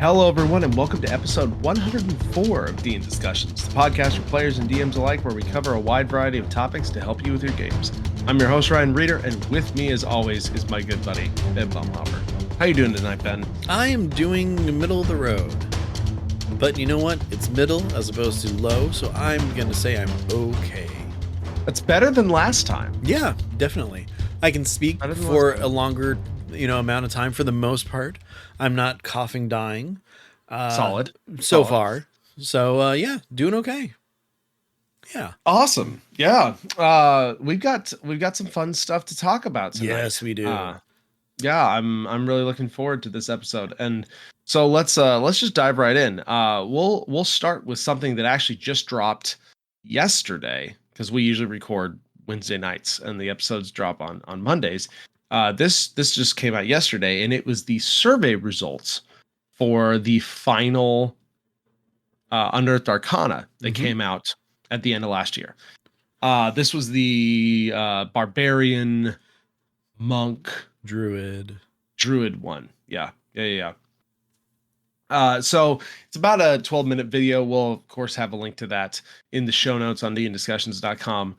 Hello, everyone, and welcome to episode 104 of D&D Discussions, the podcast for players and DMs alike, where we cover a wide variety of topics to help you with your games. I'm your host, Ryan Reeder, and with me, as always, is my good buddy, Ben Baumhopper. How you doing tonight, Ben? I am doing middle of the road. But you know what? It's middle as opposed to low, so I'm going to say I'm okay. That's better than last time. Yeah, definitely. I can speak for a longer, amount of time for the most part. I'm not coughing, dying. Solid. Far. So, yeah, doing okay. Yeah. Awesome. Yeah. We've got some fun stuff to talk about tonight. Yes, we do. Yeah, I'm really looking forward to this episode. And so let's just dive right in. We'll start with something that actually just dropped yesterday, because we usually record Wednesday nights and the episodes drop on Mondays. This just came out yesterday, and it was the survey results for the final Unearthed Arcana that came out at the end of last year. This was the Barbarian, Monk, Druid one. Yeah. So it's about a 12-minute video. We'll of course have a link to that in the show notes on theindiscussions.com.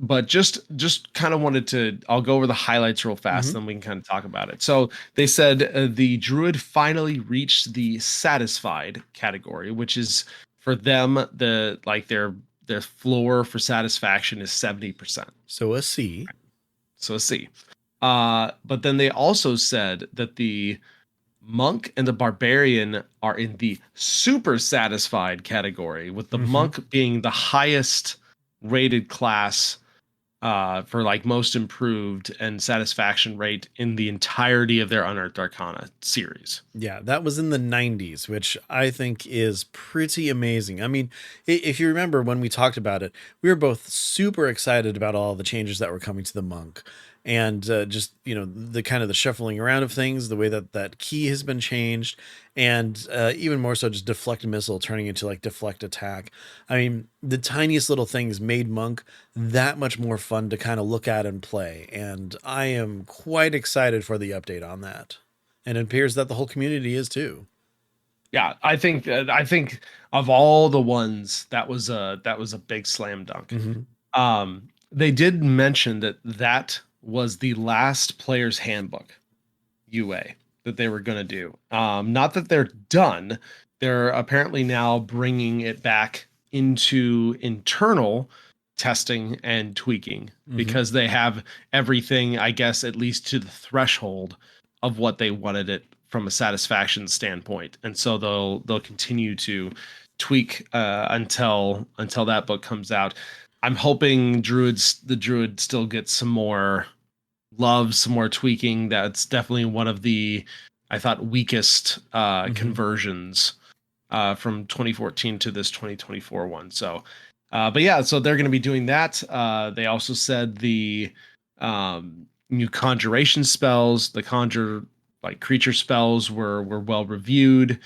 But just kind of wanted to, I'll go over the highlights real fast, then we can kind of talk about it. So they said the Druid finally reached the satisfied category, which is for them, their floor for satisfaction is 70%. So a C. But then they also said that the Monk and the Barbarian are in the super satisfied category, with the Monk being the highest rated class for like most improved and satisfaction rate in the entirety of their Unearthed Arcana series. Yeah, that was in the 90s, which I think is pretty amazing. I mean, if you remember when we talked about it, we were both super excited about all the changes that were coming to the Monk. And just, the kind of the shuffling around of things, the way that key has been changed, and even more so just deflect missile turning into like deflect attack. I mean, the tiniest little things made Monk that much more fun to kind of look at and play. And I am quite excited for the update on that. And it appears that the whole community is too. Yeah, I think of all the ones, that was a big slam dunk. They did mention that was the last player's handbook UA that they were going to do. Not that they're done. They're apparently now bringing it back into internal testing and tweaking, because they have everything, I guess, at least to the threshold of what they wanted it from a satisfaction standpoint. And so they'll continue to tweak until that book comes out. I'm hoping the Druid still gets some more love, some more tweaking. That's definitely one of the, I thought, weakest conversions from 2014 to this 2024 one. So, but yeah, so they're going to be doing that. They also said the new conjuration spells, the conjure like creature spells were well reviewed.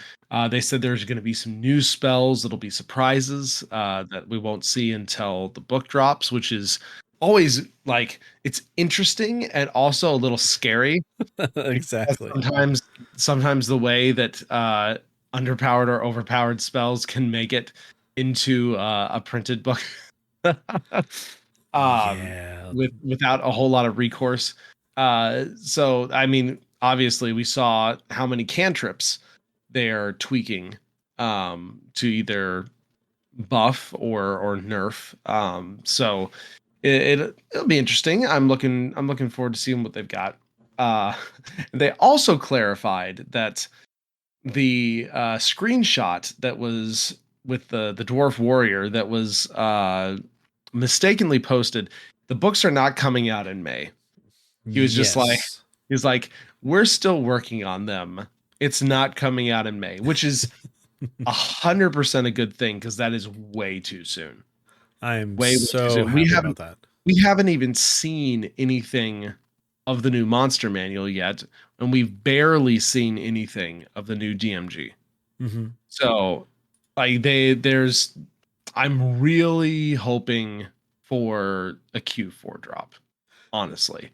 They said there's going to be some new spells that'll be surprises that we won't see until the book drops, which is always like, it's interesting and also a little scary. Exactly. Sometimes the way that underpowered or overpowered spells can make it into a printed book without a whole lot of recourse. So I mean, obviously we saw how many cantrips they're tweaking to either buff or nerf. So it'll be interesting. I'm looking forward to seeing what they've got. They also clarified that the screenshot that was with the dwarf warrior that was mistakenly posted, the books are not coming out in May. He was just like, we're still working on them. It's not coming out in May, which is 100% a good thing, because that is way too soon. I am so happy about that. We haven't even seen anything of the new monster manual yet, and we've barely seen anything of the new DMG. So, like, I'm really hoping for a Q4 drop, honestly.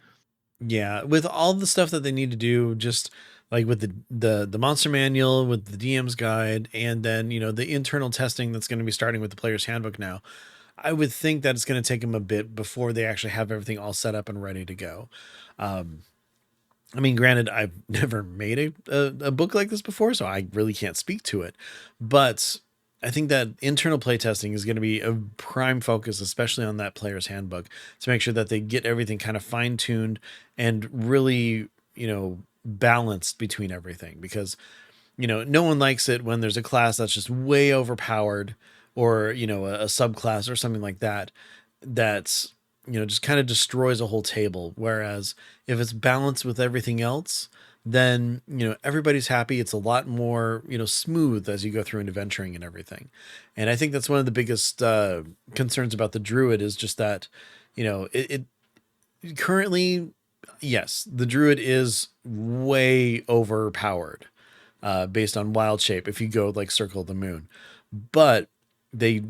Yeah, with all the stuff that they need to do, just like with the monster manual, with the DM's guide, and then the internal testing that's going to be starting with the player's handbook now. I would think that it's going to take them a bit before they actually have everything all set up and ready to go. Um, I mean, granted, I've never made a book like this before, so I really can't speak to it. But I think that internal playtesting is going to be a prime focus, especially on that player's handbook, to make sure that they get everything kind of fine tuned and really, balanced between everything. Because, no one likes it when there's a class that's just way overpowered, or, a subclass or something like that, that's just kind of destroys a whole table. Whereas if it's balanced with everything else, then everybody's happy. It's a lot more smooth as you go through into venturing and everything. And I think that's one of the biggest concerns about the druid, is just that it currently, yes, the druid is way overpowered based on wild shape if you go like circle of the moon. But they,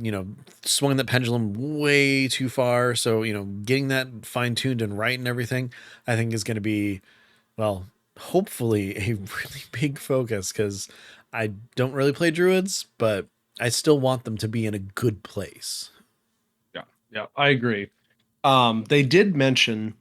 swung that pendulum way too far. So, getting that fine tuned and right and everything, I think is going to be, well, hopefully a really big focus, because I don't really play druids, but I still want them to be in a good place. Yeah, yeah, I agree. They did mention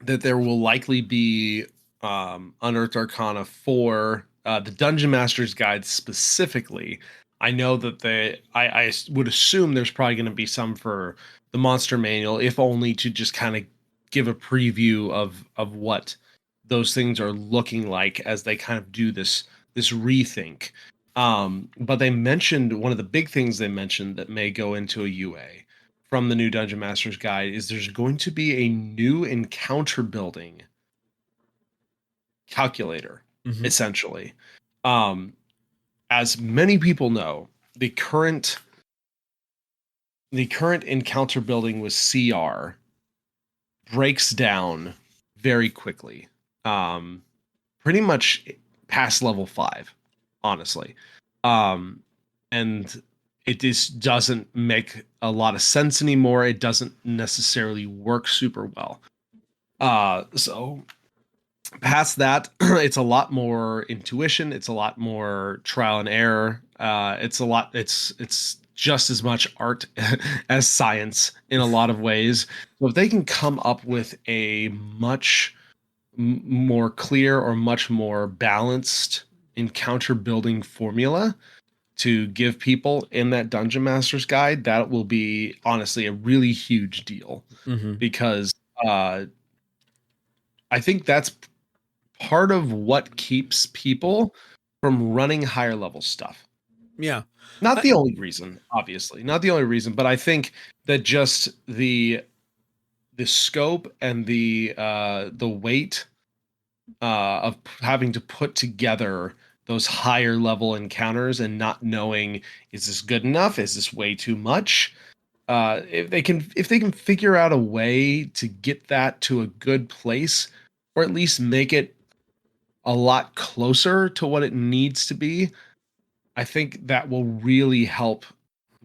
that there will likely be Unearthed Arcana for the Dungeon Master's Guide specifically. I know that I would assume there's probably going to be some for the Monster Manual, if only to just kind of give a preview of what those things are looking like as they kind of do this rethink. But they mentioned one of the big things they mentioned that may go into a UA from the new Dungeon Master's Guide is there's going to be a new encounter building calculator, Mm-hmm. essentially. Um, as many people know, the current encounter building with CR breaks down very quickly. Um, Pretty much past level 5, honestly. Um, and it just doesn't make a lot of sense anymore. It doesn't necessarily work super well. So past that, it's a lot more intuition. It's a lot more trial and error. It's just as much art as science in a lot of ways. So if they can come up with a much more clear or much more balanced encounter building formula to give people in that Dungeon Master's Guide, that will be honestly a really huge deal, Mm-hmm. because uh, I think that's part of what keeps people from running higher level stuff. Yeah. Not I, the only reason, obviously, not the only reason, but I think that just the scope and the weight of having to put together those higher level encounters and not knowing, is this good enough? Is this way too much? If they can figure out a way to get that to a good place, or at least make it a lot closer to what it needs to be, I think that will really help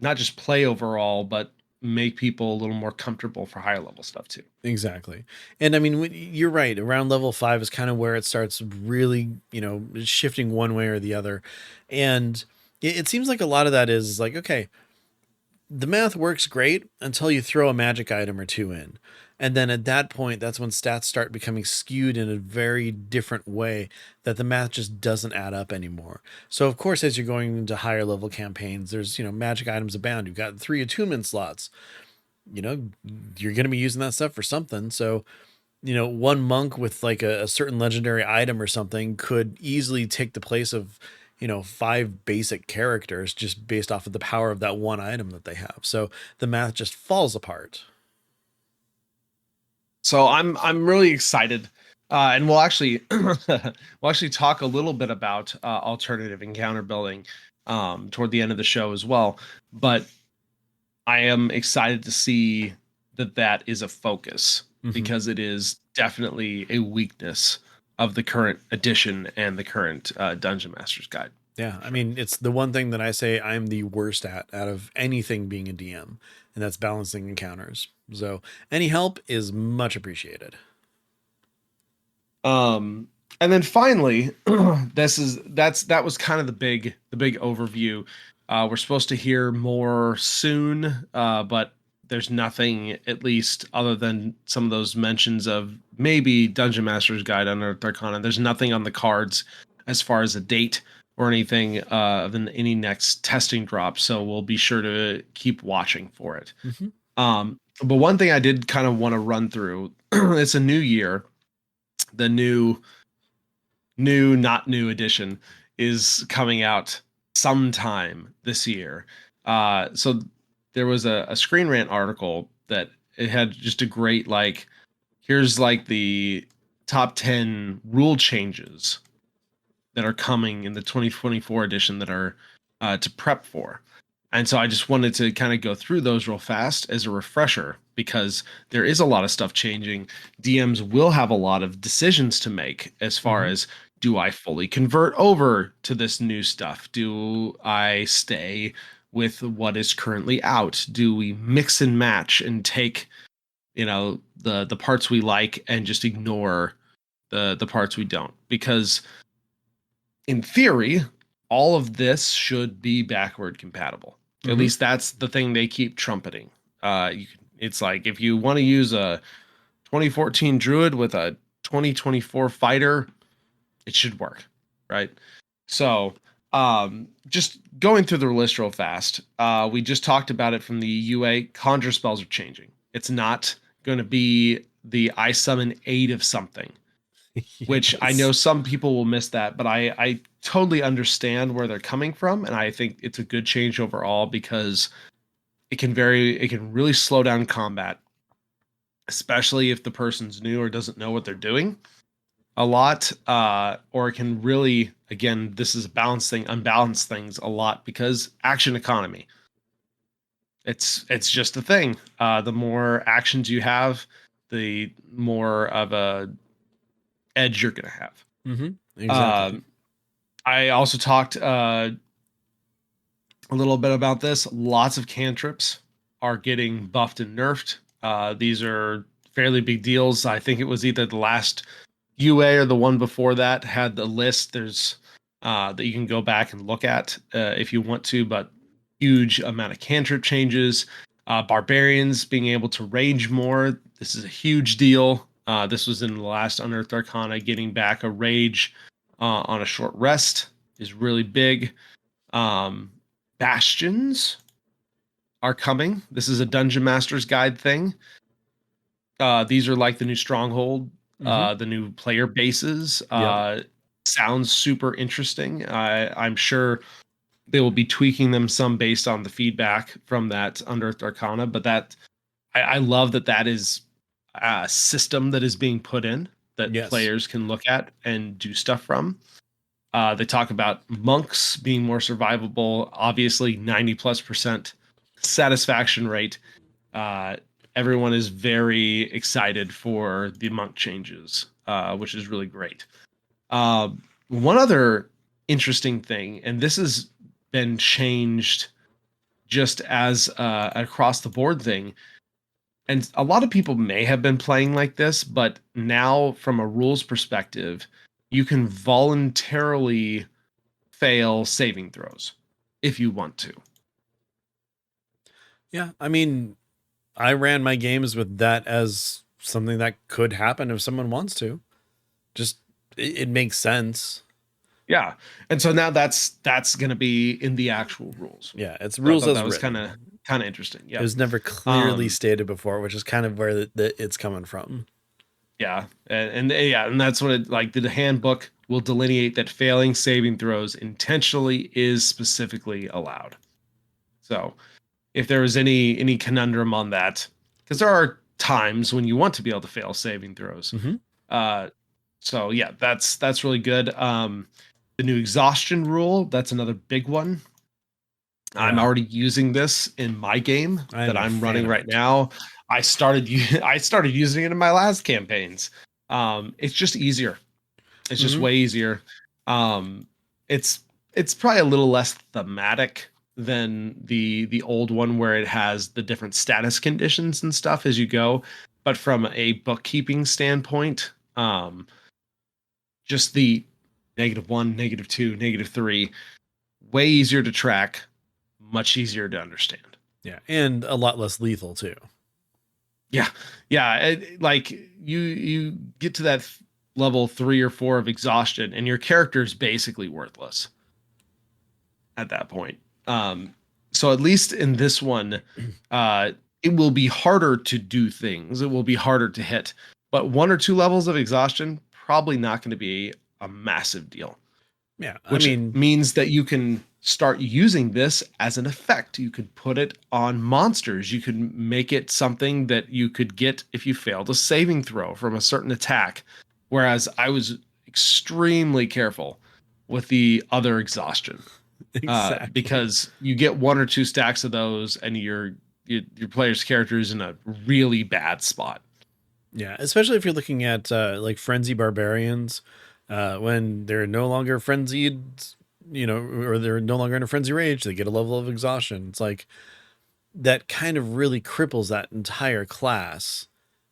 not just play overall, but make people a little more comfortable for higher level stuff too. Exactly. And I mean, you're right. Around level 5 is kind of where it starts really, shifting one way or the other. And it seems like a lot of that is like, okay, the math works great until you throw a magic item or two in. And then at that point, that's when stats start becoming skewed in a very different way, that the math just doesn't add up anymore. So, of course, as you're going into higher level campaigns, there's, magic items abound. You've got 3 attunement slots. You know, you're going to be using that stuff for something. So, one monk with like a certain legendary item or something could easily take the place of, 5 basic characters, just based off of the power of that one item that they have. So the math just falls apart. So I'm really excited, and we'll actually talk a little bit about alternative encounter building toward the end of the show as well. But I am excited to see that is a focus, Mm-hmm. because it is definitely a weakness of the current edition and the current Dungeon Master's Guide. Yeah, For I sure. mean, it's the one thing that I say I'm the worst at out of anything being a DM, and that's balancing encounters. So any help is much appreciated. Um, And then finally, that was kind of the big overview. We're supposed to hear more soon, but there's nothing, at least other than some of those mentions of maybe Dungeon Master's Guide under Arcana. There's nothing on the cards as far as a date or anything of any next testing drop. So we'll be sure to keep watching for it. Hmm. But one thing I did kind of want to run through, it's a new year. The new, not new edition is coming out sometime this year. So there was a Screen Rant article that it had just a great, like, here's like the top 10 rule changes that are coming in the 2024 edition that are to prep for. And so I just wanted to kind of go through those real fast as a refresher because there is a lot of stuff changing. DMs will have a lot of decisions to make as far Hmm. as, do I fully convert over to this new stuff? Do I stay with what is currently out? Do we mix and match and take, the parts we like and just ignore the parts we don't? Because in theory, all of this should be backward compatible. At Hmm. least that's the thing they keep trumpeting. It's like if you want to use a 2014 Druid with a 2024 fighter, it should work, right? So, just going through the list real fast. We just talked about it from the UA. Conjure spells are changing. It's not going to be the I summon 8 of something, which I know Yes. some people will miss that, but I totally understand where they're coming from, and I think it's a good change overall because it can really slow down combat, especially if the person's new or doesn't know what they're doing a lot, or it can really, again, this is a balance thing, unbalance things a lot because action economy. It's just a thing. The more actions you have, the more of a edge you're gonna have. Hmm. Exactly. Um, I also talked a little bit about this. Lots of cantrips are getting buffed and nerfed. These are fairly big deals. I think it was either the last UA or the one before that had the list. There's that you can go back and look at if you want to, but huge amount of cantrip changes. Barbarians being able to rage more. This is a huge deal. This was in the last Unearthed Arcana. Getting back a rage on a short rest is really big. Um, Bastions are coming. This is a Dungeon Master's Guide thing. These are like the new stronghold, Hmm. the new player bases. Yep. Sounds super interesting. I'm sure they will be tweaking them some based on the feedback from that Unearthed Arcana. But I love that is a system that is being put in that Yes. players can look at and do stuff from. They talk about monks being more survivable. Obviously, 90+% satisfaction rate. Uh, Everyone is very excited for the monk changes, which is really great. One other interesting thing, and this has been changed just as across the board thing, and a lot of people may have been playing like this, but now from a rules perspective, you can voluntarily fail saving throws if you want to. Yeah. I mean, I ran my games with that as something that could happen if someone wants to. Just it makes sense. Yeah. And so now that's going to be in the actual rules. Yeah, it's So I rules thought as that was kind written. of kind of interesting. It Yep. was never clearly Um stated before, which is kind of where it's coming from. yeah. Yeah, and that's what it, like the handbook will delineate that failing saving throws intentionally is specifically allowed. So, if there was any conundrum on that, because there are times when you want to be able to fail saving throws. Hmm. Uh, so yeah, that's really good. The new exhaustion rule, that's another big one. I'm Yeah, already using this in my game I that am a I'm fan running of right it. now. I started using it in my last campaigns. It's just easier. It's just Hmm. way easier. Um, it's it's probably a little less thematic than the old one where it has the different status conditions and stuff as you go. But from a bookkeeping standpoint, just the -1, -2, -3, way easier to track, much easier to understand. Yeah, and a lot less lethal too. Yeah, yeah. Like you get to that level 3 or 4 of exhaustion, and your character is basically worthless at that point. So at least in this one, uh, it will be harder to do things. It will be harder to hit, but 1 or 2 levels of exhaustion probably not going to be a massive deal, Yeah, I which mean, means that you can start using this as an effect. You could put it on monsters. You could make it something that you could get if you failed a saving throw from a certain attack. Whereas I was extremely careful with the other exhaustion, exactly. because you get 1 or 2 stacks of those, and your player's character is in a really bad spot. Yeah, especially if you're looking at like frenzy barbarians, when they're no longer frenzied, or they're no longer in a frenzy rage, they get a level of exhaustion. It's like that kind of really cripples that entire class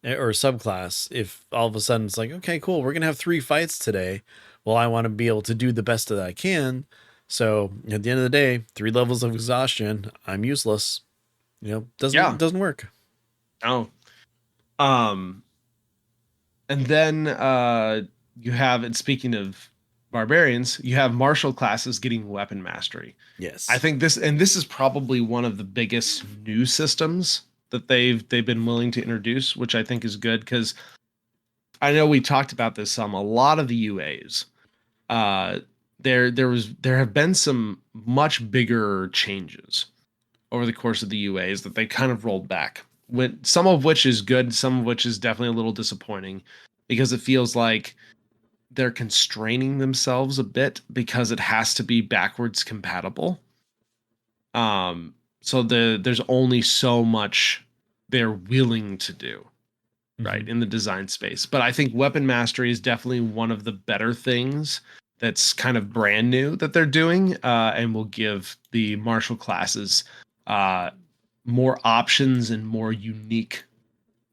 or subclass. If all of a sudden it's like, okay, cool, we're gonna have 3 fights today. Well, I want to be able to do the best that I can. So at the end of the day, 3 levels of exhaustion, I'm useless. Yeah. Doesn't work. Oh. Um. And then you have, and speaking of barbarians, you have martial classes getting weapon mastery. I Yes. think this is probably one of the biggest new systems that they've been willing to introduce, which I think is good, because I know we talked about this some. A lot of the UAs, uh, there have been some much bigger changes over the course of the UAs that they kind of rolled back. When some of which is good, some of which is definitely a little disappointing, because it feels like they're constraining themselves a bit because it has to be backwards compatible. Um, so there's only so much they're willing to do, right, Hmm. in the design space. But I think weapon mastery is definitely one of the better things that's kind of brand new that they're doing, and will give the martial classes uh, more options and more unique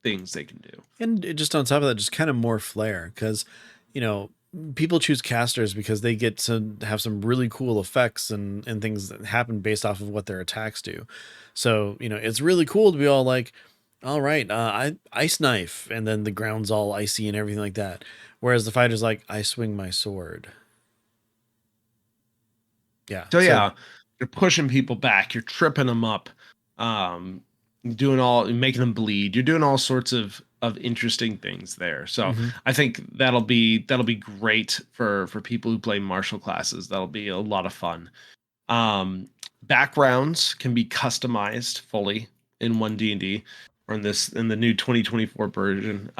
things they can do. And just on top of that, just kind of more flair because, you know, people choose casters because they get to have some really cool effects and things that happen based off of what their attacks do. So, it's really cool to be all like, all right, I ice knife, and then the ground's all icy and everything like that. Whereas the fighter's like, I swing my sword. Yeah. So So, yeah, you're pushing people back, you're tripping them up, um, doing all, making them bleed. You're doing all sorts of interesting things there. So mhm. I think that'll be great for people who play martial classes. That'll be a lot of fun. Backgrounds can be customized fully in 1D&D, or in the new 2024 version.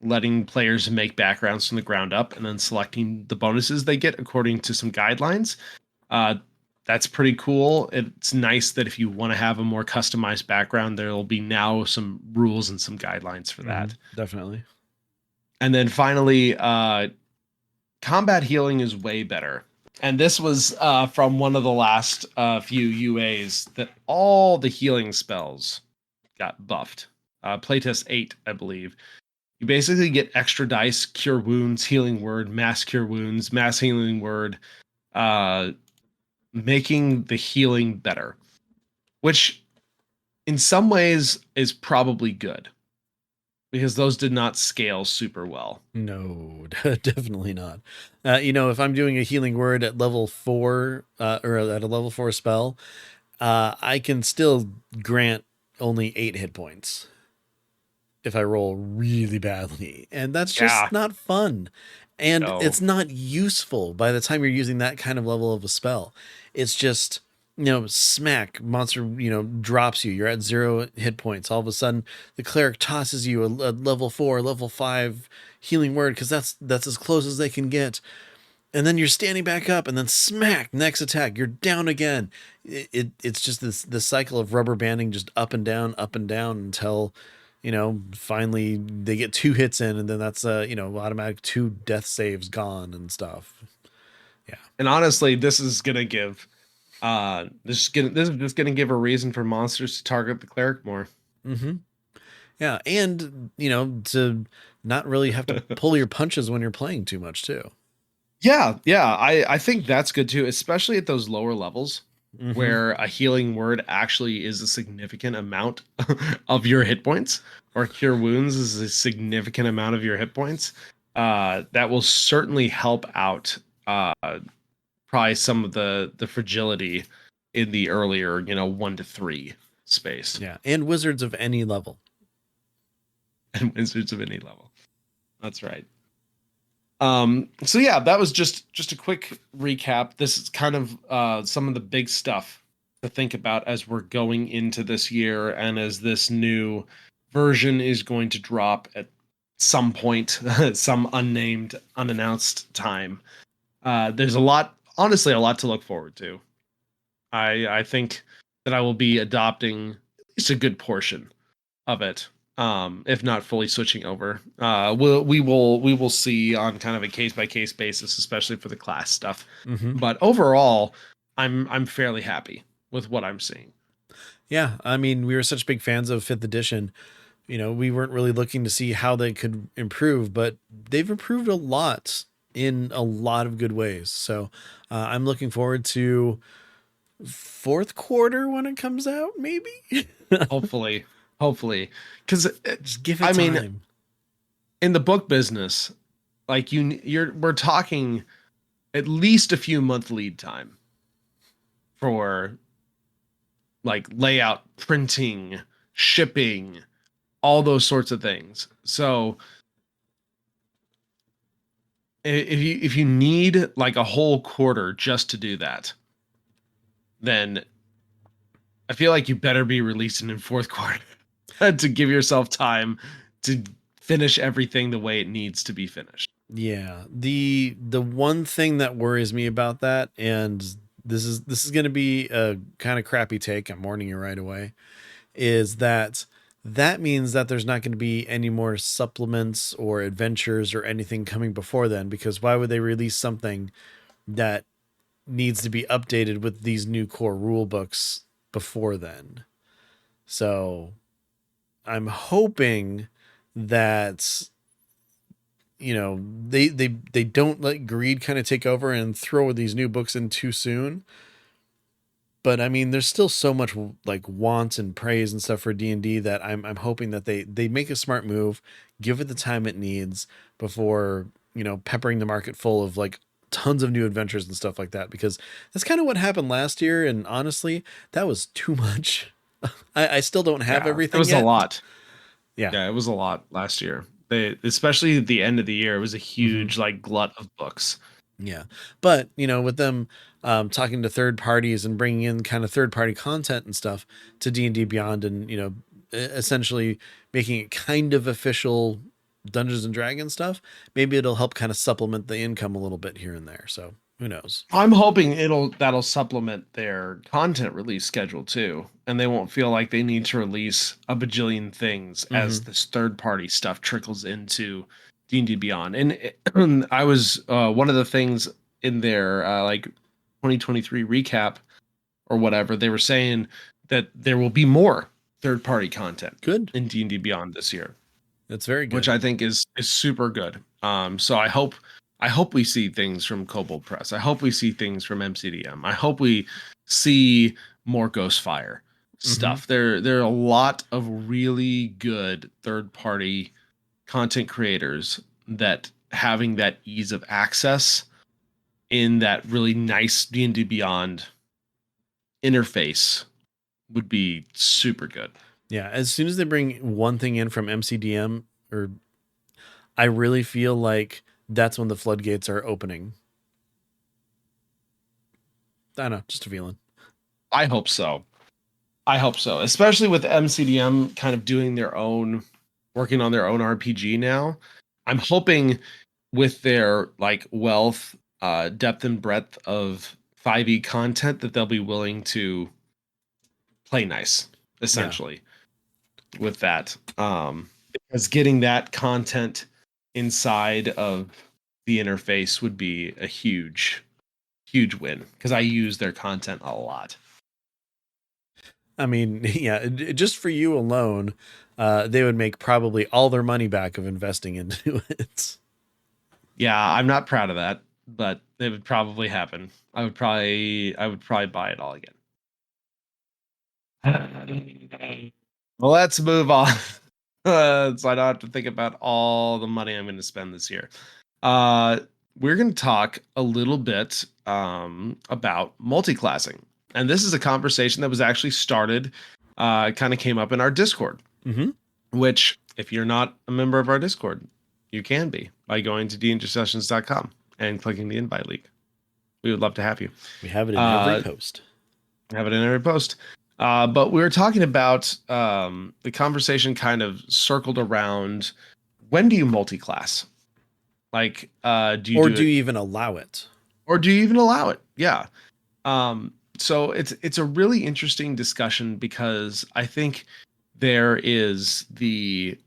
Letting players make backgrounds from the ground up, and then selecting the bonuses they get according to some guidelines. uh, that's pretty cool. It's nice that if you want to have a more customized background, there will be now some rules and some guidelines for that. Definitely. And then finally, combat healing is way better. And this was from one of the last few UAs, that all the healing spells got buffed. Playtest 8, I believe. You basically get extra dice, cure wounds, healing word, mass cure wounds, mass healing word, uh, making the healing better, which in some ways is probably good, because those did not scale super well. No, definitely not. If I'm doing a healing word at level 4, or at a level 4 spell, I can still grant only 8 hit points if I roll really badly. And that's Yeah, just not fun. And no. it's not useful by the time you're using that kind of level of a spell. It's just, smack, monster, drops you. You're at 0 hit points. All of a sudden, the cleric tosses you a level 4, level 5 healing word because that's as close as they can get. And then you're standing back up, and then smack, next attack, you're down again. It's just this cycle of rubber banding, just up and down until, finally they get 2 hits in, and then that's automatic 2 death saves gone and stuff. Yeah. And honestly, this is gonna give this is just gonna give a reason for monsters to target the cleric more. Mm-hmm. Yeah, and to not really have to pull your punches when you're playing too much too. Yeah, I think that's good too, especially at those lower levels Hmm. where a healing word actually is a significant amount of your hit points, or cure wounds is a significant amount of your hit points. That will certainly help out uh, probably some of the fragility in the earlier, 1 to 3 space Yeah, and wizards of any level. and wizards of any level. That's right. So yeah, that was just a quick recap. This is kind of some of the big stuff to think about as we're going into this year and as this new version is going to drop at some point, some unnamed, unannounced time. There's a lot, honestly, a lot to look forward to. I think that I will be adopting at least a good portion of it, if not fully switching over. We will see on kind of a case by case basis, especially for the class stuff. Hmm. But overall, I'm fairly happy with what I'm seeing. Yeah, I mean, we were such big fans of fifth edition. We weren't really looking to see how they could improve, but they've improved a lot in a lot of good ways. So I'm looking forward to fourth quarter when it comes out, maybe. Hopefully, hopefully, because Just give it I mean, time. in the book business, like we're talking at least a few month lead time for like layout, printing, shipping, all those sorts of things. So if you need like a whole quarter just to do that, then I feel like you better be releasing in fourth quarter to give yourself time to finish everything the way it needs to be finished. Yeah. The one thing that worries me about that, and this is going to be a kind of crappy take, I'm warning you right away, is that means that there's not going to be any more supplements or adventures or anything coming before then, because why would they release something that needs to be updated with these new core rule books before then? So I'm hoping that they don't let greed kind of take over and throw these new books in too soon. But I mean, there's still so much like wants and praise and stuff for D&D that I'm hoping that they make a smart move, give it the time it needs before peppering the market full of like tons of new adventures and stuff like that, because that's kind of what happened last year, and honestly that was too much. I still don't have Yeah, it everything was a yet. lot. Yeah. Yeah, it was a lot last year. Especially at the end of the year, it was a Hmm. huge like glut of books. Yeah. But, with them talking to third parties and bringing in kind of third party content and stuff to D&D Beyond, and, essentially making it kind of official Dungeons and Dragons stuff, maybe it'll help kind of supplement the income a little bit here and there. So who knows? I'm hoping that'll supplement their content release schedule too, and they won't feel like they need to release a bajillion things as Hmm. this third party stuff trickles into D&D Beyond. And I was one of the things in their like 2023 recap or whatever, they were saying that there will be more third party content Good. in D&D Beyond this year, That's very which good. I think is super good. So I hope we see things from Kobold Press. I hope we see things from MCDM. I hope we see more Ghostfire Hmm. stuff. There are a lot of really good third party content creators that having that ease of access in that really nice D&D Beyond interface would be super good. Yeah. As soon as they bring one thing in from MCDM, or I really feel like that's when the floodgates are opening. I don't know, just a feeling. I hope so. I hope so, especially with MCDM kind of doing their own, working on their own RPG now. I'm hoping with their like wealth, depth and breadth of 5e content that they'll be willing to play nice, Yeah. essentially, with that. Because getting that content inside of the interface would be a huge, huge win because I use their content a lot. I mean, yeah, just for you alone, they would make probably all their money back of investing into it. Yeah, I'm not proud of that, but it would probably happen. I would probably buy it all again. Well, let's move on. So I don't have to think about all the money I'm going to spend this year. Uh, we're going to talk a little bit about multiclassing. And this is a conversation that was actually started, kind of came up in our Discord, Mm-hmm. which, if you're not a member of our Discord, you can be by going to dintersessions.com and clicking the invite link. We would love to have you. We have it in every Uh, post. have it in every post. But we were talking about the conversation kind of circled around, when do you multi-class? Like, do you Or do do it, you even allow it? or do you even allow it? Yeah. So it's a really interesting discussion, because I think there is the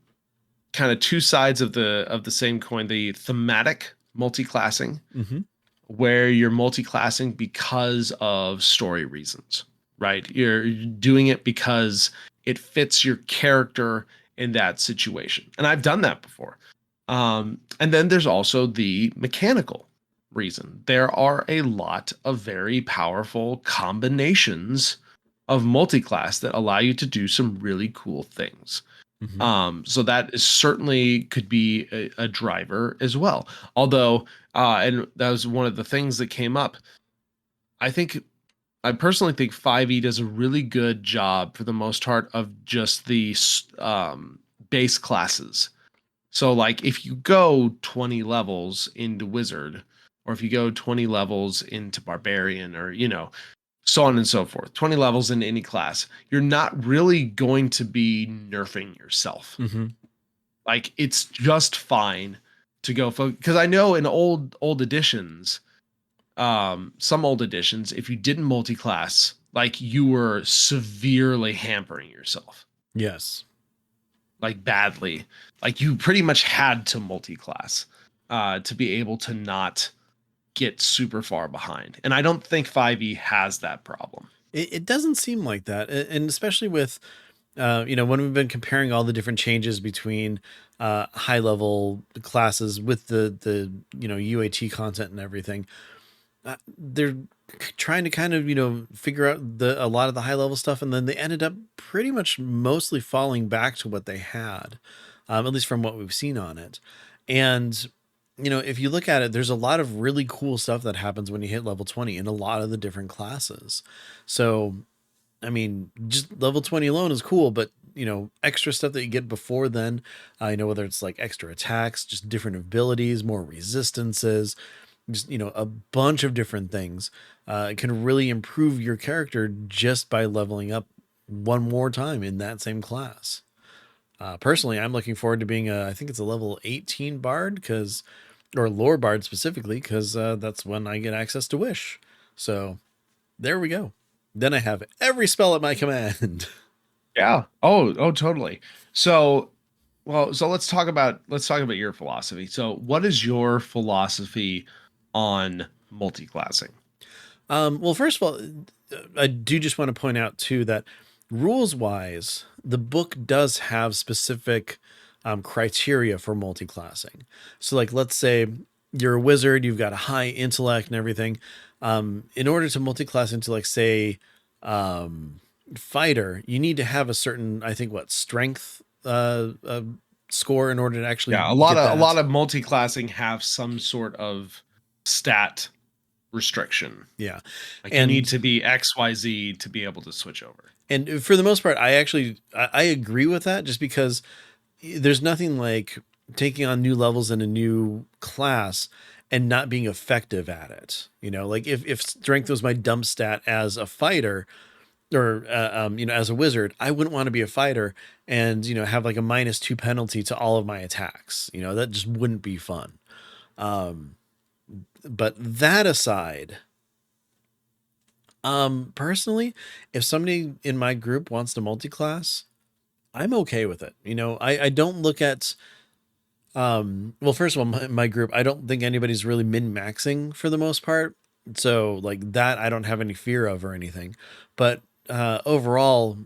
kind of two sides of the same coin: the thematic multi-classing, Mm-hmm. where you're multi-classing because of story reasons, right? You're doing it because it fits your character in that situation. And I've done that before. And then there's also the mechanical reason. There are a lot of very powerful combinations of multi-class that allow you to do some really cool things. Mm-hmm. So that is certainly could be a driver as well. Although, and that was one of the things that came up. I think I personally think 5e does a really good job for the most part of just the base classes. So, like, if you go 20 levels into wizard, or if you go 20 levels into barbarian, or so on and so forth, 20 levels into any class, you're not really going to be nerfing yourself. Mm-hmm. Like, it's just fine to go because I know in old editions, some old editions, if you didn't multi-class, like, you were severely hampering yourself, Yes. like badly. Like, you pretty much had to multi-class to be able to not get super far behind. And I don't think 5e has that problem. It doesn't seem like that. And especially with, when we've been comparing all the different changes between high level classes with the UAT content and everything, they're trying to kind of figure out a lot of the high level stuff, and then they ended up pretty much mostly falling back to what they had, at least from what we've seen on it. And if you look at it, there's a lot of really cool stuff that happens when you hit level 20 in a lot of the different classes. So I mean, just level 20 alone is cool, but extra stuff that you get before then, whether it's like extra attacks, just different abilities, more resistances, just, a bunch of different things, can really improve your character just by leveling up one more time in that same class. Personally, I'm looking forward to being I think it's a level 18 bard, or lore bard specifically, because that's when I get access to wish. So there we go. Then I have every spell at my command. Yeah. Oh, totally. So, so let's talk about your philosophy. So, what is your philosophy on multi-classing? Well, first of all, I do just want to point out too that rules wise, the book does have specific criteria for multi-classing. So, like, let's say you're a wizard, you've got a high intellect and everything. In order to multi-class into, like, say, fighter, you need to have a certain, I think, what strength score in order to actually Yeah, a lot get of a that. lot of multi-classing have some sort of stat restriction. Yeah, Like, you need and to be XYZ to be able to switch over. for the most part, I agree with that, just because there's nothing like taking on new levels in a new class and not being effective at it. Like, if strength was my dump stat as a fighter, or as a wizard, I wouldn't want to be a fighter and have like a -2 penalty to all of my attacks. That just wouldn't be fun. But that aside, personally, if somebody in my group wants to multi-class, I'm okay with it. I don't look at, well, first of all, my group, I don't think anybody's really min-maxing for the most part. So, like, that I don't have any fear of or anything. But overall,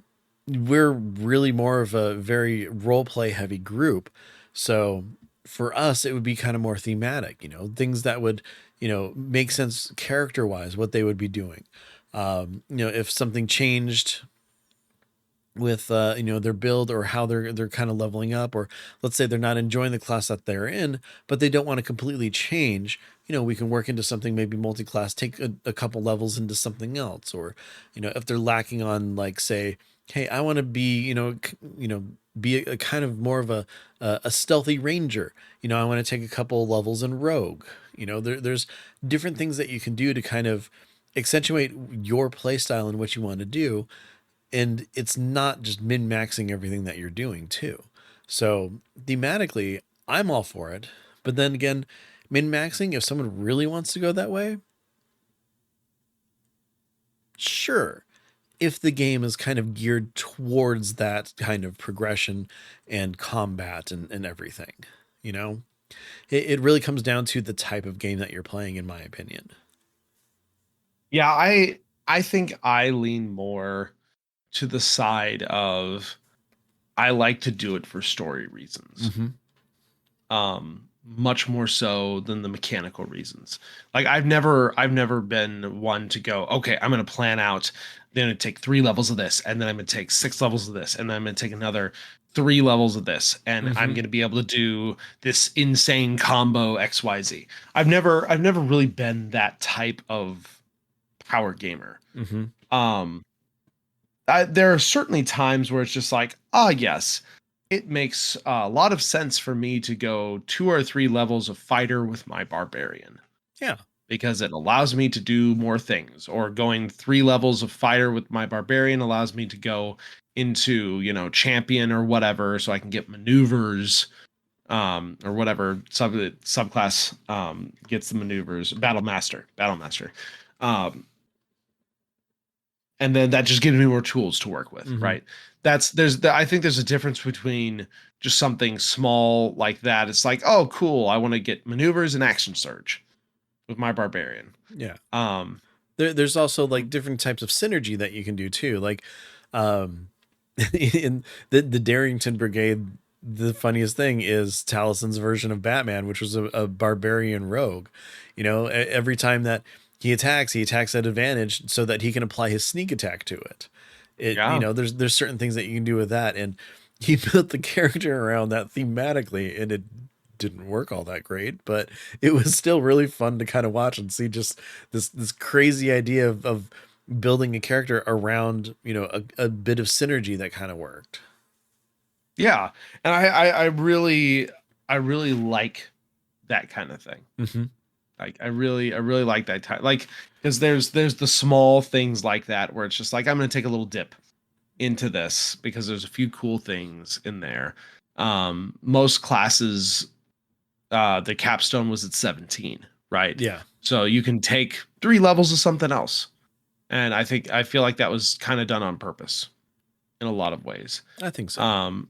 we're really more of a very role play heavy group. So for us, it would be kind of more thematic, things that would, make sense character wise, what they would be doing. If something changed with their build or how they're kind of leveling up, or let's say they're not enjoying the class that they're in but they don't want to completely change, we can work into something, maybe multi-class, take a couple levels into something else. Or if they're lacking on, like, say, hey, I want to be, be a kind of more of a stealthy ranger, I want to take a couple levels in rogue. There's different things that you can do to kind of accentuate your play style and what you want to do, and it's not just min-maxing everything that you're doing too. So thematically, I'm all for it. But then again, min-maxing, if someone really wants to go that way, sure. If the game is kind of geared towards that kind of progression and combat and everything, you know, it really comes down to the type of game that you're playing, in my opinion. Yeah, I think I lean more to the side of I like to do it for story reasons. Mm-hmm. Much more so than the mechanical reasons. Like I've never been one to go, okay, I'm gonna plan out, then I'm gonna take 3 levels of this, and then I'm gonna take 6 levels of this, and then I'm gonna take another 3 levels of this, and I'm Mm-hmm. gonna be able to do this insane combo XYZ. I've never really been that type of power gamer. Mm-hmm. Um there are certainly times where it's just like, ah, yes, it makes a lot of sense for me to go 2 or 3 levels of fighter with my barbarian Yeah. because it allows me to do more things. Or going 3 levels of fighter with my barbarian allows me to go into, champion or whatever, so I can get maneuvers, or whatever subclass gets the maneuvers. Battle master. Um, and then that just gives me more tools to work with, Mm-hmm. right? I think there's a difference between just something small like that. It's like, oh, cool, I want to get maneuvers and action surge with my barbarian. Yeah. um There's also like different types of synergy that you can do too. Like, um, in the Darrington Brigade, the funniest thing is Talison's version of Batman, which was a barbarian rogue. Every time that he attacks at advantage so that he can apply his sneak attack to it. yeah, There's certain things that you can do with that, and he built the character around that thematically, and it didn't work all that great, but it was still really fun to kind of watch and see just this crazy idea of building a character around, a bit of synergy that kind of worked. yeah. And I really like that kind of thing. Mm-hmm. Like I really like that type, like, because there's the small things like that where it's just like, I'm gonna take a little dip into this because there's a few cool things in there. Most classes, the capstone was at 17, right? Yeah, So you can take 3 levels of something else. And I feel like that was kind of done on purpose in a lot of ways. I think so. Um,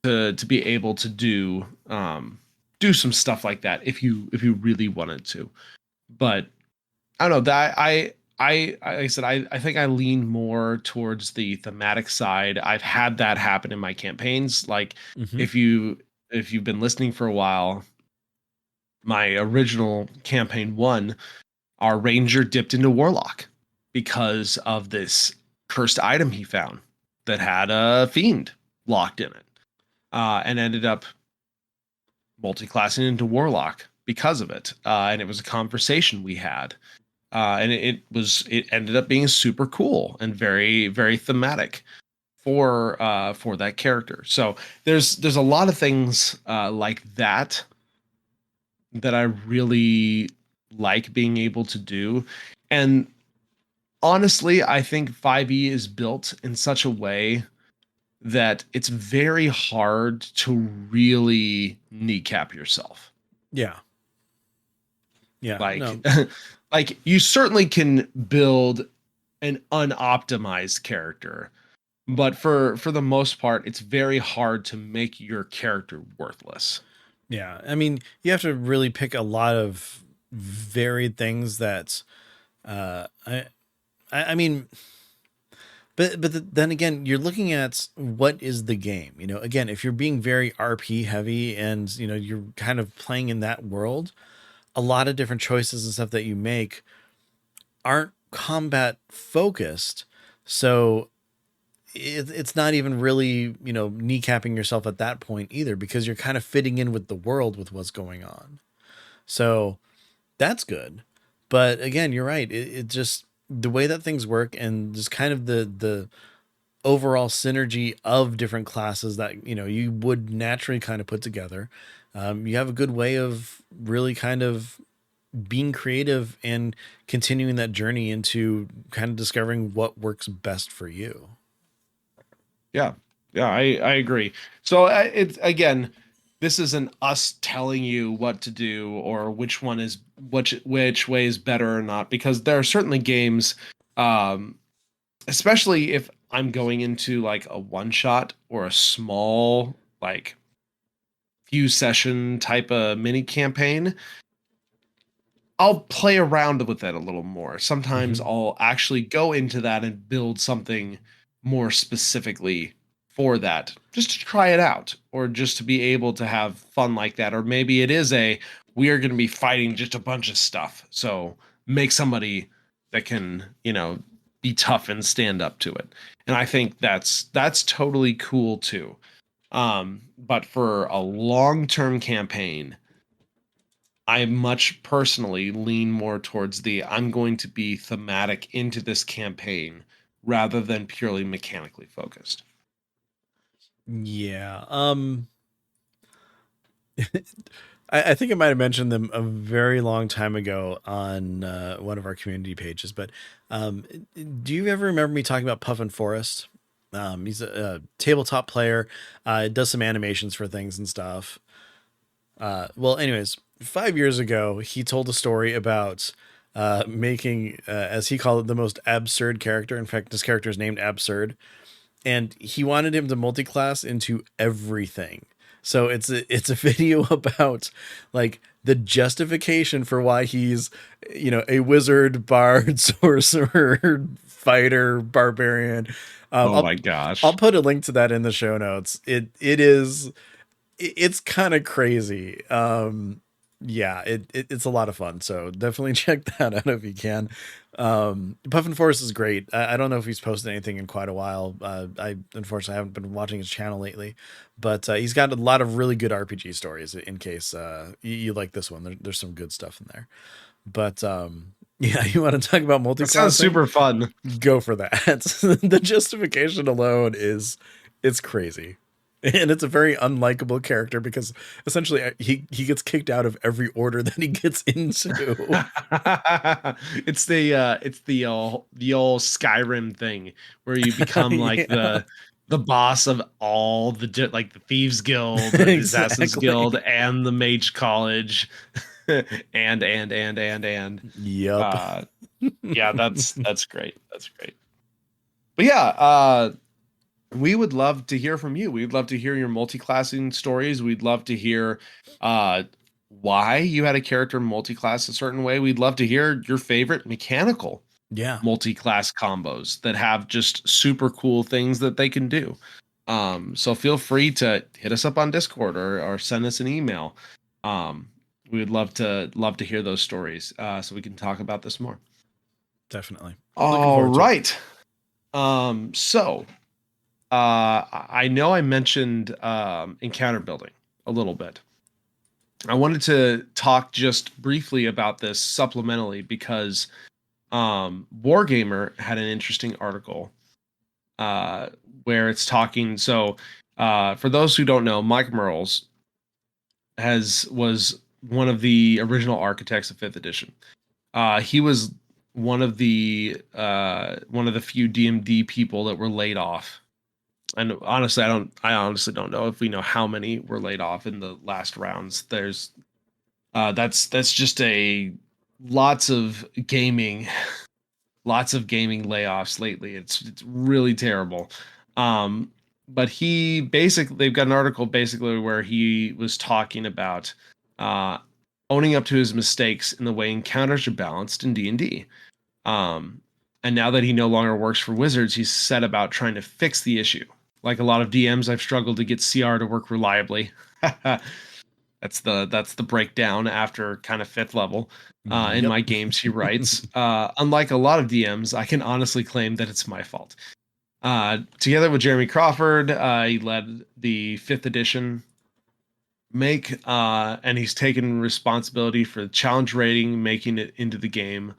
to be able to do some stuff like that if you really wanted to. But I don't know that like I said, I think I lean more towards the thematic side. I've had that happen in my campaigns. Like, Mm-hmm. if you've been listening for a while, my original campaign 1, our ranger dipped into warlock because of this cursed item he found that had a fiend locked in it, and ended up multi-classing into warlock because of it. And it was a conversation we had, and it ended up being super cool and very very thematic for that character. So there's a lot of things like that I really like being able to do. And honestly, I think 5e is built in such a way that it's very hard to really kneecap yourself. Yeah. Yeah. Like No. like you certainly can build an unoptimized character, but for the most part it's very hard to make your character worthless. Yeah. I mean, you have to really pick a lot of varied things that, I mean, Then again, you're looking at what is the game. You know, again, if you're being very RP heavy and you know you're kind of playing in that world, a lot of different choices and stuff that you make aren't combat focused. So it's not even really, you know, kneecapping yourself at that point either, because you're kind of fitting in with the world with what's going on. So that's good. But again, you're right. It just, the way that things work and just kind of the overall synergy of different classes that, you know, you would naturally kind of put together. You have a good way of really kind of being creative and continuing that journey into kind of discovering what works best for you. Yeah, yeah, I agree. So it's again, this isn't us telling you what to do or which one is which way is better or not, because there are certainly games, um, especially if I'm going into like a one shot or a small like few session type of mini campaign, I'll play around with it a little more. Sometimes Mm-hmm. I'll actually go into that and build something more specifically for that, just to try it out, or just to be able to have fun like that. Or maybe it is we are going to be fighting just a bunch of stuff. So make somebody that can, be tough and stand up to it. And I think that's totally cool too. But for a long-term campaign, I much personally lean more towards I'm going to be thematic into this campaign rather than purely mechanically focused. Yeah. I think I might have mentioned them a very long time ago on one of our community pages, but um, do you ever remember me talking about Puffin Forest? He's a tabletop player, does some animations for things and stuff. Well, anyways, 5 years ago, he told a story about making, as he called it, the most absurd character. In fact, this character is named Absurd, and he wanted him to multi-class into everything. So it's a video about like the justification for why he's, you know, a wizard, bard, sorcerer, fighter, barbarian. Um, Oh I'll my I'll gosh. put a link to that in the show notes. It's kind of crazy. Yeah, it's a lot of fun. So definitely check that out if you can. Puffin Forest is great. I don't know if he's posted anything in quite a while. I unfortunately haven't been watching his channel lately, but he's got a lot of really good RPG stories. In case you like this one, there's some good stuff in there. But yeah, you want to talk about That sounds multi-classing? super fun. Go for that. The justification alone is it's crazy. And it's a very unlikable character because essentially he gets kicked out of every order that he gets into. It's the old Skyrim thing where you become like Yeah, the boss of all like the Thieves Guild, the Assassins exactly. Guild, and the Mage College, and Yup. uh yeah, that's great. That's great. But yeah, we would love to hear from you. We'd love to hear your multi-classing stories. We'd love to hear uh, why you had a character multi-class a certain way. We'd love to hear your favorite mechanical Yeah, multi-class combos that have just super cool things that they can do. So feel free to hit us up on Discord or send us an email. Um, we would love to hear those stories so we can talk about this more. definitely. Looking All forward to it. right. So I know I mentioned encounter building a little bit. I wanted to talk just briefly about this supplementally because Wargamer had an interesting article uh, where it's talking. So, for those who don't know, Mike Merles was one of the original architects of Fifth Edition. He was one of the few DMD people that were laid off, and honestly, I honestly don't know if we know how many were laid off in the last rounds. That's just a lots of gaming lots of gaming layoffs lately. It's really terrible. um but they've got an article basically where he was talking about uh owning up to his mistakes in the way encounters are balanced in D&D. um And now that he no longer works for Wizards, he's set about trying to fix the issue. Like a lot of DMs, I've struggled to get CR to work reliably. That's the breakdown after kind of fifth level in Yep. my games. He writes, unlike a lot of DMs, I can honestly claim that it's my fault. Together with Jeremy Crawford, he led the fifth edition make, and he's taken responsibility for the challenge rating, making it into the game.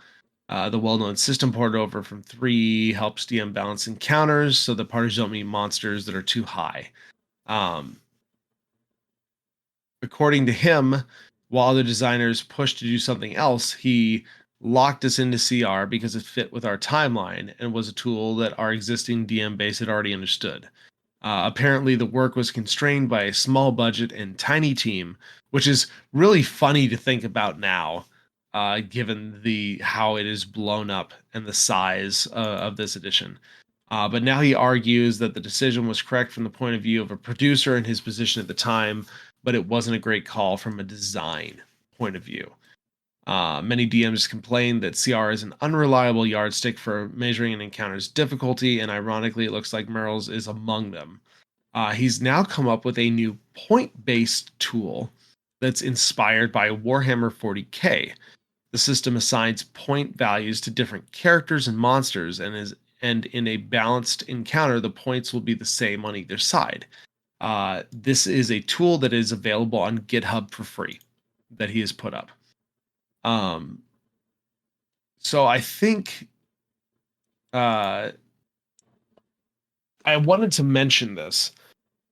The well-known system port over from 3 helps DM balance encounters so the parties don't meet monsters that are too high. Um, According to him, while other designers pushed to do something else, he locked us into CR because it fit with our timeline and was a tool that our existing DM base had already understood. Apparently, the work was constrained by a small budget and tiny team, which is really funny to think about now, given the how it is blown up and the size of this edition. But now he argues that the decision was correct from the point of view of a producer in his position at the time, but it wasn't a great call from a design point of view. Many DMs complain that CR is an unreliable yardstick for measuring an encounter's difficulty, and ironically, it looks like Merrill's is among them. He's now come up with a new point based tool that's inspired by Warhammer 40k. The system assigns point values to different characters and monsters, and in a balanced encounter, the points will be the same on either side. This is a tool that is available on GitHub for free that he has put up. So I think I wanted to mention this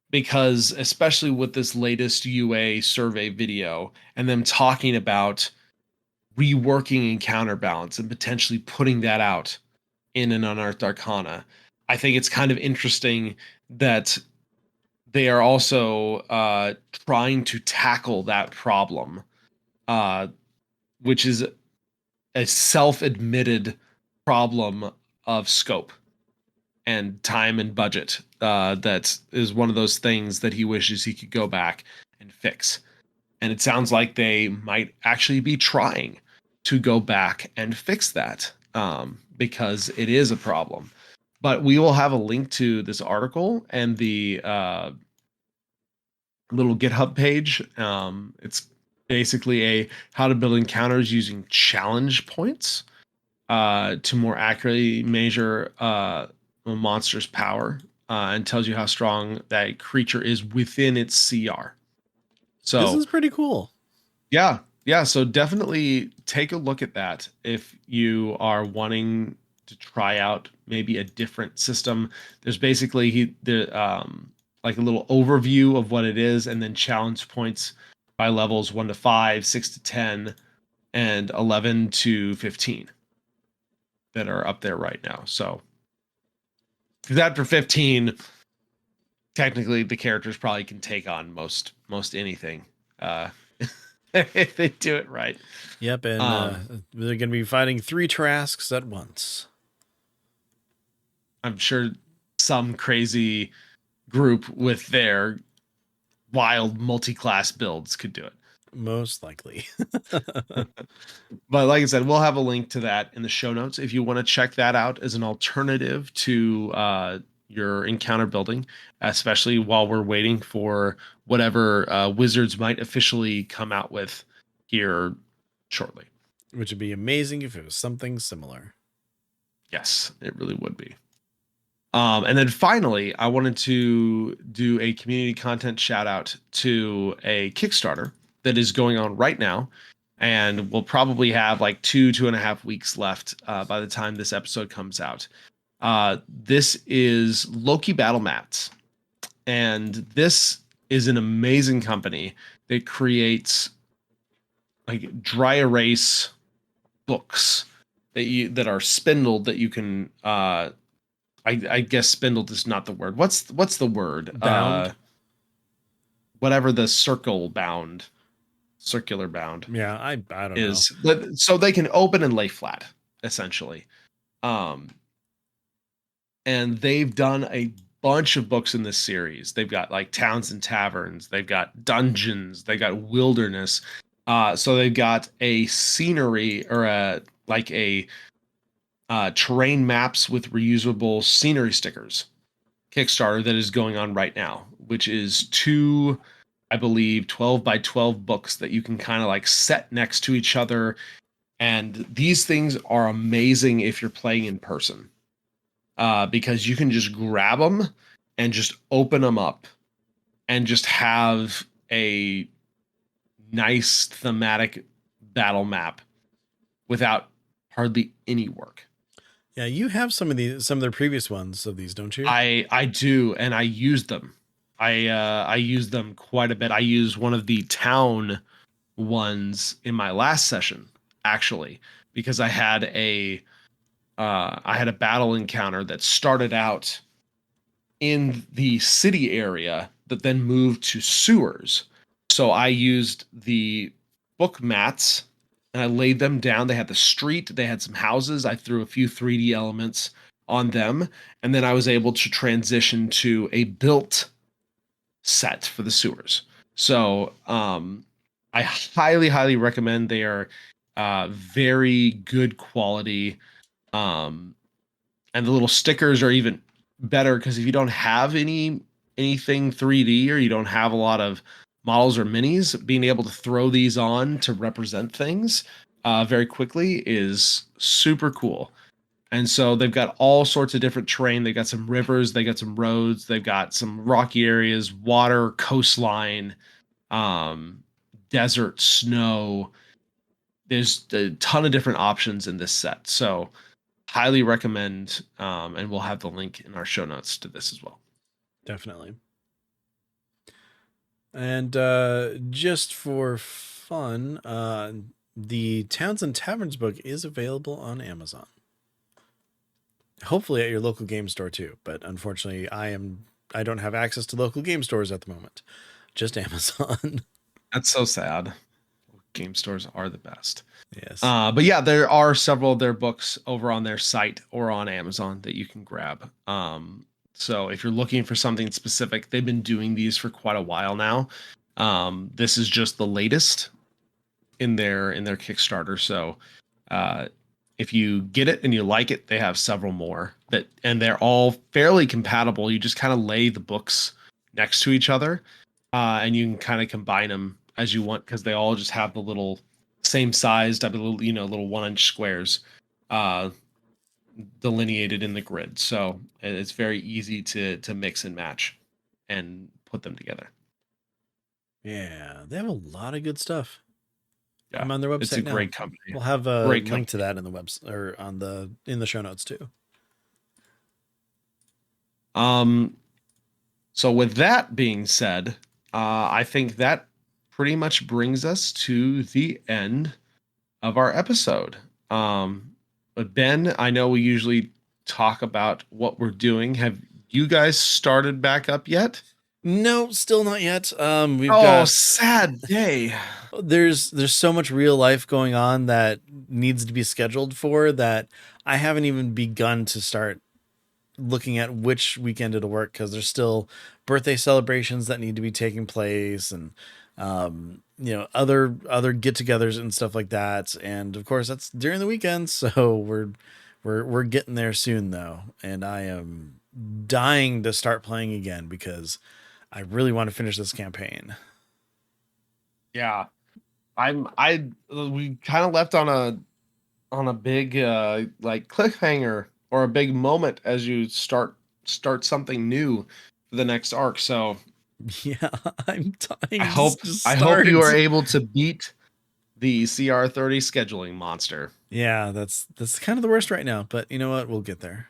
because, especially with this latest UA survey video and them talking about reworking encounter balance and potentially putting that out in an Unearthed Arcana, I think it's kind of interesting that they are also trying to tackle that problem, which is a self-admitted problem of scope and time and budget. That is one of those things that he wishes he could go back and fix. And it sounds like they might actually be trying to go back and fix that, because it is a problem. But we will have a link to this article and the little GitHub page. It's basically a how to build encounters using challenge points to more accurately measure a monster's power, and tells you how strong that creature is within its CR. This So is pretty cool. yeah. So definitely take a look at that if you are wanting to try out maybe a different system. There's basically like a little overview of what it is, and then challenge points by levels 1 to 5, 6 to 10, and 11 to 15 that are up there right now. So because after 15, technically the characters probably can take on most anything. If they do it right. Yep, and they're going to be fighting 3 Trasks at once. I'm sure some crazy group with their wild multi-class builds could do it. Most likely. But like I said, we'll have a link to that in the show notes if you want to check that out as an alternative to your encounter building, especially while we're waiting for whatever Wizards might officially come out with here shortly. Which would be amazing if it was something similar. Yes, it really would be. And then finally, I wanted to do a community content shout out to a Kickstarter that is going on right now. And we'll probably have like 2.5 weeks left by the time this episode comes out. This is Loki Battle Mats. And this is an amazing company that creates like dry erase books that are spindled that you can I guess spindled is not the word. What's the word? Bound? Whatever the circular bound Yeah, I don't is. know. So they can open and lay flat, essentially. And they've done a bunch of books in this series. They've got like Towns and Taverns, they've got Dungeons, they got Wilderness. So they've got a scenery or a terrain maps with reusable scenery stickers Kickstarter that is going on right now, which is two, I believe, 12 by 12 books that you can kind of like set next to each other. And these things are amazing if you're playing in person, because you can just grab them and just open them up and just have a nice thematic battle map without hardly any work. Yeah, you have some of their previous ones of these, don't you? I do, and I use them. I use them quite a bit. I use one of the town ones in my last session, actually, because I had a battle encounter that started out in the city area that then moved to sewers. So I used the book mats and I laid them down. They had the street, they had some houses. I threw a few 3D elements on them, and then I was able to transition to a built set for the sewers. So I highly, highly recommend. They are very good quality. Um, and the little stickers are even better because if you don't have anything 3D or you don't have a lot of models or minis, being able to throw these on to represent things very quickly is super cool. And so they've got all sorts of different terrain. They've got some rivers, they got some roads, they've got some rocky areas, water, coastline, um, desert, snow. There's a ton of different options in this set. So highly recommend, and we'll have the link in our show notes to this as well. Definitely. And just for fun, the Towns and Taverns book is available on Amazon. Hopefully at your local game store too, but unfortunately I don't have access to local game stores at the moment. Just Amazon. That's so sad. Game stores are the best. Yes. But yeah, there are several of their books over on their site or on Amazon that you can grab. So if you're looking for something specific, they've been doing these for quite a while now. This is just the latest in their Kickstarter. So uh, if you get it and you like it, they have several more that, and they're all fairly compatible. You just kind of lay the books next to each other, and you can kind of combine them as you want because they all just have the little same sized, little, little 1 inch squares uh, delineated in the grid. So it's very easy to mix and match and put them together. Yeah, they have a lot of good stuff. Yeah, I'm on their it's a website now. great company. We'll have a Great link to company. that in the webs or on the in the show notes too. Um, so with that being said, I think that pretty much brings us to the end of our episode. But Ben, I know we usually talk about what we're doing. Have you guys started back up yet? No, still not yet. We've Oh, got sad day. there's so much real life going on that needs to be scheduled for that I haven't even begun to start looking at which weekend it'll work because there's still birthday celebrations that need to be taking place and other get-togethers and stuff like that, and of course that's during the weekend, so we're getting there soon though, and I am dying to start playing again because I really want to finish this campaign. Yeah. We kind of left on a big like cliffhanger or a big moment as you start something new for the next arc. So Yeah, I'm I dying hope to I hope you are start. able to beat the CR30 scheduling monster. Yeah, that's kind of the worst right now, but you know what? We'll get there.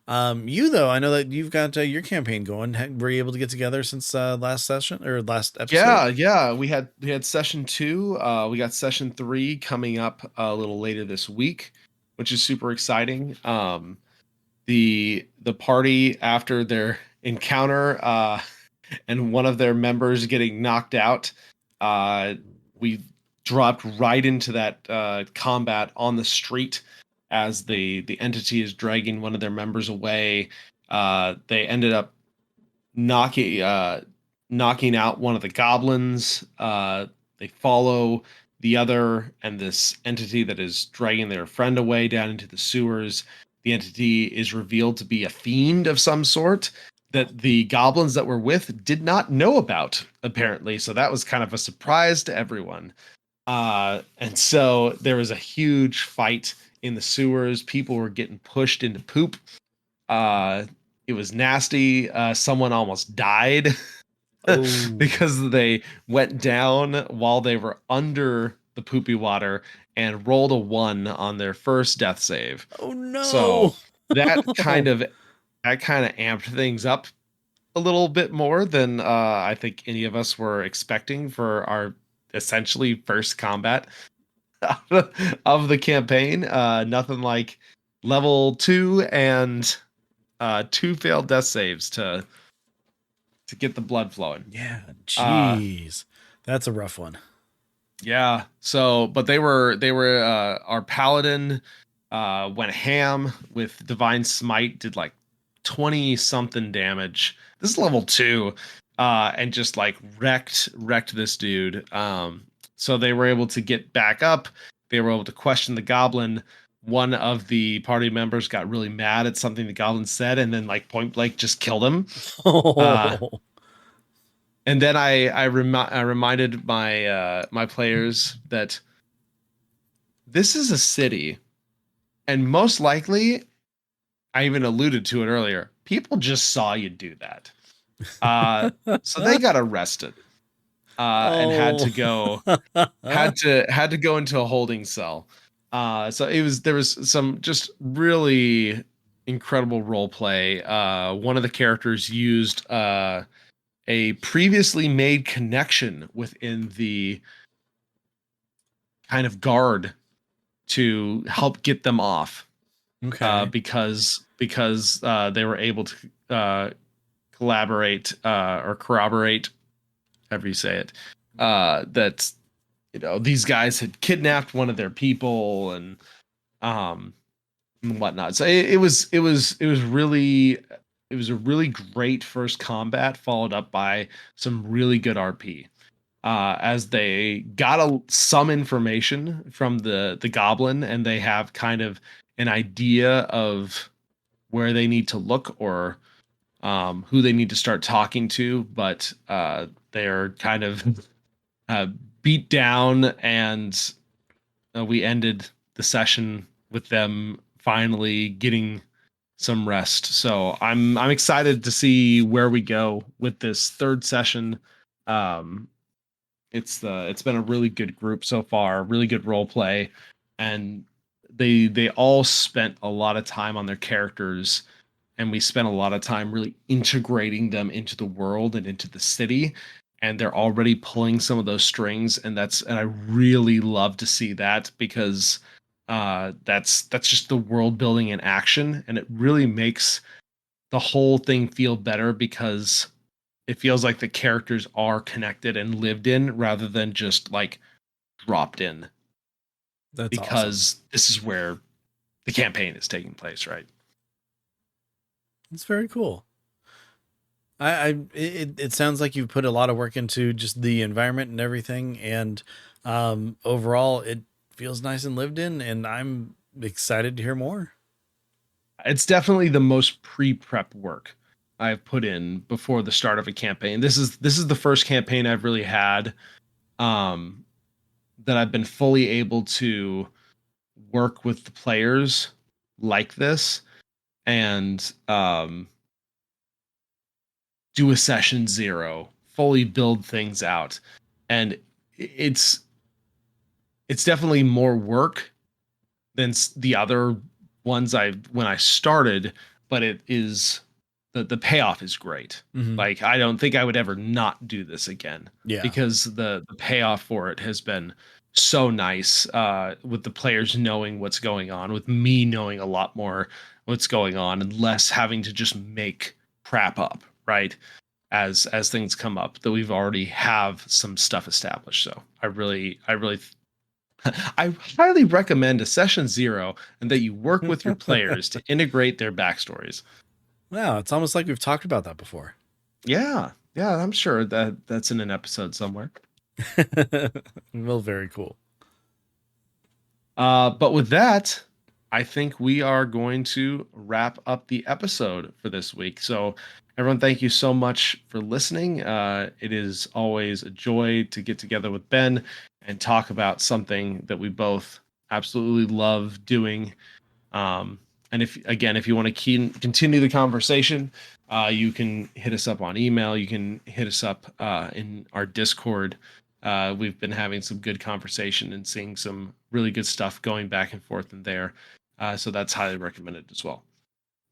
You though, I know that you've got your campaign going. Were you able to get together since last session or last episode? Yeah. We had session 2. We got session 3 coming up a little later this week, which is super exciting. The party after their encounter and one of their members getting knocked out, uh, we dropped right into that combat on the street as the entity is dragging one of their members away. They ended up knocking knocking out one of the goblins. They follow the other and this entity that is dragging their friend away down into the sewers. The entity is revealed to be a fiend of some sort that the goblins that were with did not know about, apparently. So that was kind of a surprise to everyone. And so there was a huge fight in the sewers. People were getting pushed into poop. Uh, it was nasty. Someone almost died Oh, because they went down while they were under the poopy water and rolled a 1 on their first death save. oh So no. that kind of amped things up a little bit more than I think any of us were expecting for our essentially first combat of the campaign. Nothing like level 2 and 2 failed death saves to get the blood flowing. Yeah, Uh jeez. That's a rough one. yeah. So, but they were our paladin went ham with divine smite, did like 20 something damage. This is level 2 and just like wrecked this dude. So they were able to get back up. They were able to question the goblin. One of the party members got really mad at something the goblin said and then like point blank just killed him. Uh Oh, and then I reminded my players that this is a city, and most likely, I even alluded to it earlier. People just saw you do that, uh, so they got arrested and oh. had to go into a holding cell. So there was some just really incredible role play. One of the characters used a previously made connection within the kind of guard to help get them off Okay. because they were able to collaborate or corroborate, however you say it, that these guys had kidnapped one of their people um and whatnot. So it was a really great first combat followed up by some really good RP. As they got some information from the goblin and they have kind of an idea of where they need to look or who they need to start talking to, but they're kind of uh, beat down, and we ended the session with them finally getting some rest. So I'm excited to see where we go with this third session. Um, it's been a really good group so far, really good role play, and they all spent a lot of time on their characters, and we spent a lot of time really integrating them into the world and into the city, and they're already pulling some of those strings, and I really love to see that because that's just the world building in action, and it really makes the whole thing feel better because it feels like the characters are connected and lived in rather than just like dropped in That's awesome. because this is where the campaign is taking place, right? It's very cool. It sounds like you've put a lot of work into just the environment and everything, and overall, it feels nice and lived in, and I'm excited to hear more. It's definitely the most pre-prep work I've put in before the start of a campaign. This is the first campaign I've really had um that I've been fully able to work with the players like this and do a session 0, fully build things out. And it's it's definitely more work than the other ones I when I started, but it is the payoff is great. Hmm. Like I don't think I would ever not do this again Yeah, because the payoff for it has been so nice with the players knowing what's going on, with me knowing a lot more what's going on and less having to just make crap up, right? As things come up that we've already have some stuff established. So I really I highly recommend a session 0 and that you work with your players to integrate their backstories. wow, it's almost like we've talked about that before. Yeah, yeah, I'm sure that that's in an episode somewhere. Well, very cool. But with that, I think we are going to wrap up the episode for this week. So, everyone, thank you so much for listening. It is always a joy to get together with Ben and talk about something that we both absolutely love doing. And if you want to continue the conversation, you can hit us up on email. You can hit us up in our Discord. We've been having some good conversation and seeing some really good stuff going back and forth in there. So that's highly recommended as well.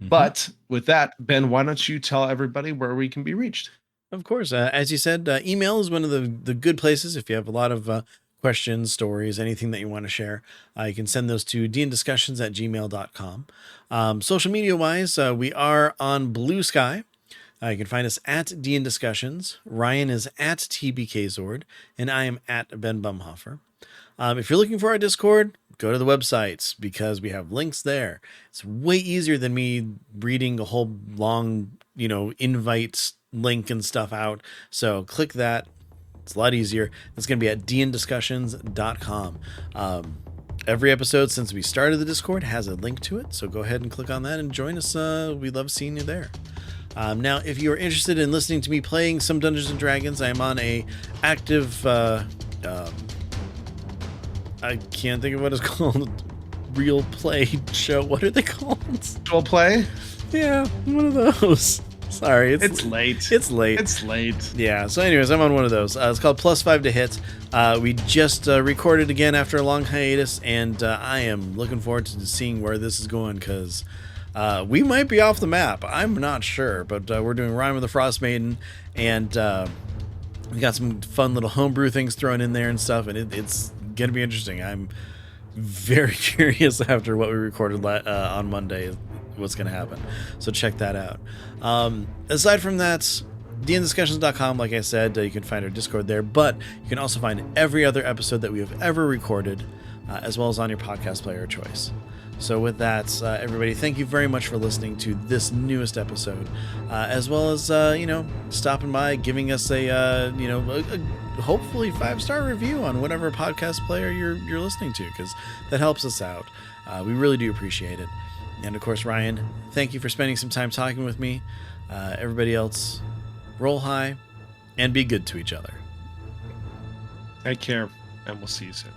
But with that, Ben, why don't you tell everybody where we can be reached? Of course. As you said, email is one of the good places. If you have a lot of questions, stories, anything that you want to share, you can send those to dndiscussions@gmail.com. Social media wise, we are on Blue Sky. You can find us at DN Discussions. Ryan is at TBKZord, and I am at Ben Bumhofer. If you're looking for our Discord, go to the websites because we have links there. It's way easier than me reading a whole long, invite link and stuff out. So click that. It's a lot easier. It's going to be at dndiscussions.com. Every episode since we started the Discord has a link to it. So go ahead and click on that and join us. We love seeing you there. Now, if you're interested in listening to me playing some Dungeons and Dragons, I am on a active, I can't think of what it's called. Real play show. What are they called? Real play? Yeah, one of those. Sorry, it's late. It's late. It's late. Yeah. So, anyways, I'm on one of those. It's called +5 to Hit. We just recorded again after a long hiatus, and I am looking forward to seeing where this is going because we might be off the map. I'm not sure, but we're doing Rhyme of the Frost Maiden, and we got some fun little homebrew things thrown in there and stuff, and it's gonna be interesting. I'm very curious after what we recorded on Monday what's gonna happen, so check that out. Aside from that, dndiscussions.com, like I said, you can find our Discord there, but you can also find every other episode that we have ever recorded, as well as on your podcast player of choice. So with that, everybody, thank you very much for listening to this newest episode, as well as, stopping by, giving us a hopefully 5-star review on whatever podcast player you're listening to, because that helps us out. We really do appreciate it. And of course, Ryan, thank you for spending some time talking with me. Everybody else, roll high and be good to each other. Take care, and we'll see you soon.